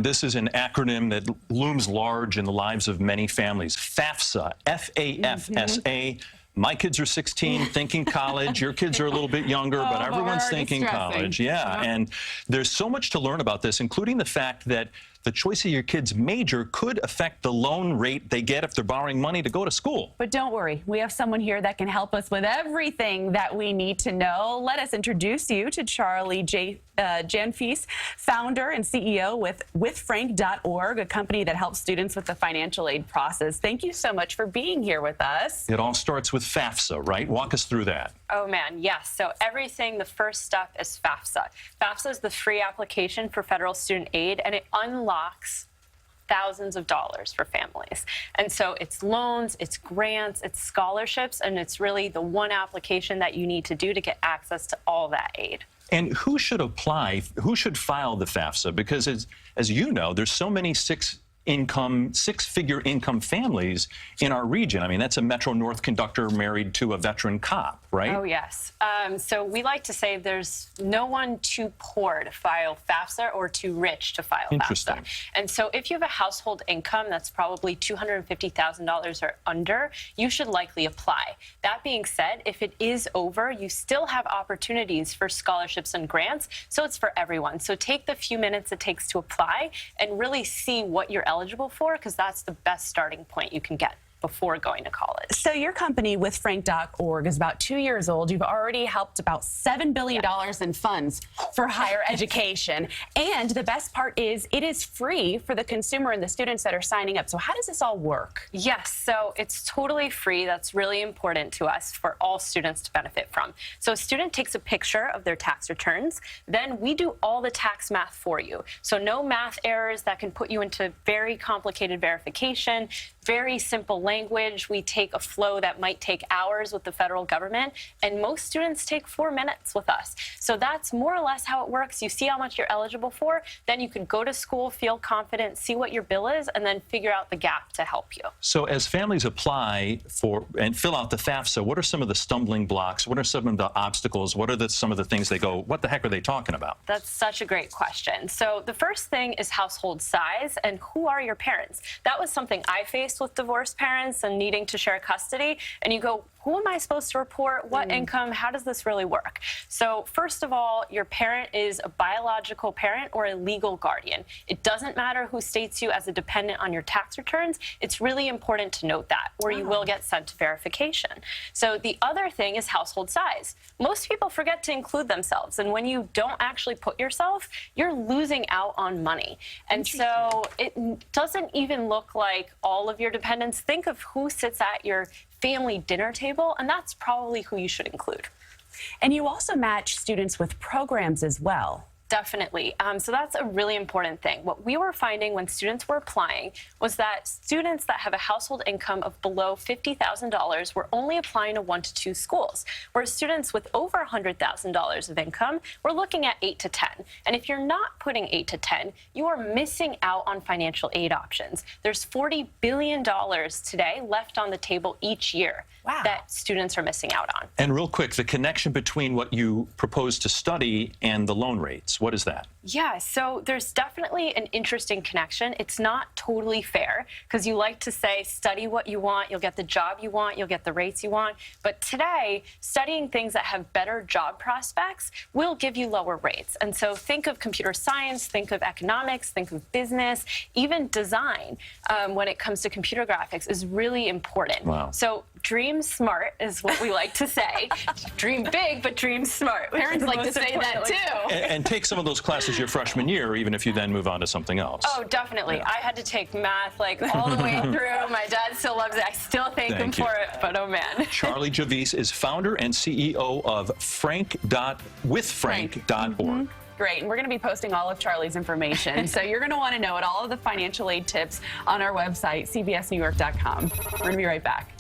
this is an acronym that looms large in the lives of many families. FAFSA, F-A-F-S-A. My kids are 16, thinking college. Your kids are a little bit younger, but everyone's thinking college. Yeah, and there's so much to learn about this, including the fact that the choice of your kid's major could affect the loan rate they get if they're borrowing money to go to school. But don't worry, we have someone here that can help us with everything that we need to know. Let us introduce you to Charlie Javice, founder and CEO with withfrank.org, a company that helps students with the financial aid process. Thank you so much for being here with us. It all starts with FAFSA, right? Walk us through that. Oh, man, yes. So everything, the first step is FAFSA. FAFSA is the free application for federal student aid, and it unlocks thousands of dollars for families. And so it's loans, it's grants, it's scholarships, and it's really the one application that you need to do to get access to all that aid. And who should apply? Who should file the FAFSA? Because as you know, there's so many six-figure income families in our region. I mean, that's a Metro North conductor married to a veteran cop, right? Oh, yes. So we like to say there's no one too poor to file FAFSA or too rich to file Interesting. FAFSA. And so if you have a household income that's probably $250,000 or under, you should likely apply. That being said, if it is over, you still have opportunities for scholarships and grants, so it's for everyone. So take the few minutes it takes to apply and really see what you're eligible for, because that's the best starting point you can get before going to college. So your company, withfrank.org, is about 2 years old. You've already helped about $7 billion in funds for higher education. And the best part is it is free for the consumer and the students that are signing up. So how does this all work? Yes, so it's totally free. That's really important to us for all students to benefit from. So a student takes a picture of their tax returns. Then we do all the tax math for you. So no math errors that can put you into very complicated verification, very simple language. We take a flow that might take hours with the federal government, and most students take 4 minutes with us. So that's more or less how it works. You see how much you're eligible for, then you can go to school, feel confident, see what your bill is, and then figure out the gap to help you. So as families apply for and fill out the FAFSA, what are some of the stumbling blocks? What are some of the obstacles? What are some of the things they go, what the heck are they talking about? That's such a great question. So the first thing is household size and who are your parents? That was something I faced with divorced parents and needing to share custody. And you go, who am I supposed to report? What income? How does this really work? So first of all, your parent is a biological parent or a legal guardian. It doesn't matter who states you as a dependent on your tax returns. It's really important to note that, or you will get sent to verification. So the other thing is household size. Most people forget to include themselves, and when you don't actually put yourself, you're losing out on money. And so it doesn't even look like all of your dependents. Think of who sits at your family dinner table, and that's probably who you should include. And you also match students with programs as well. Definitely. So that's a really important thing. What we were finding when students were applying was that students that have a household income of below $50,000 were only applying to 1 to 2 schools, whereas students with over $100,000 of income were looking at 8 to 10. And if you're not putting 8 to 10, you are missing out on financial aid options. There's $40 billion today left on the table each year that students are missing out on. And real quick, the connection between what you propose to study and the loan rates, what is that? Yeah, so there's definitely an interesting connection. It's not totally fair because you like to say study what you want, you'll get the job you want, you'll get the rates you want. But today, studying things that have better job prospects will give you lower rates. And so think of computer science, think of economics, think of business, even design when it comes to computer graphics is really important. Wow. So dream smart is what we like to say. Dream big, but dream smart. Parents like to say that too. And take some of those classes your freshman year, even if you then move on to something else. Oh, definitely. Yeah. I had to take math like all the way through. My dad still loves it. I still thank him for it, but oh man. Charlie Javice is founder and CEO of withfrank.org. Great, and we're going to be posting all of Charlie's information, so you're going to want to know it, all of the financial aid tips on our website, cbsnewyork.com. We're going to be right back.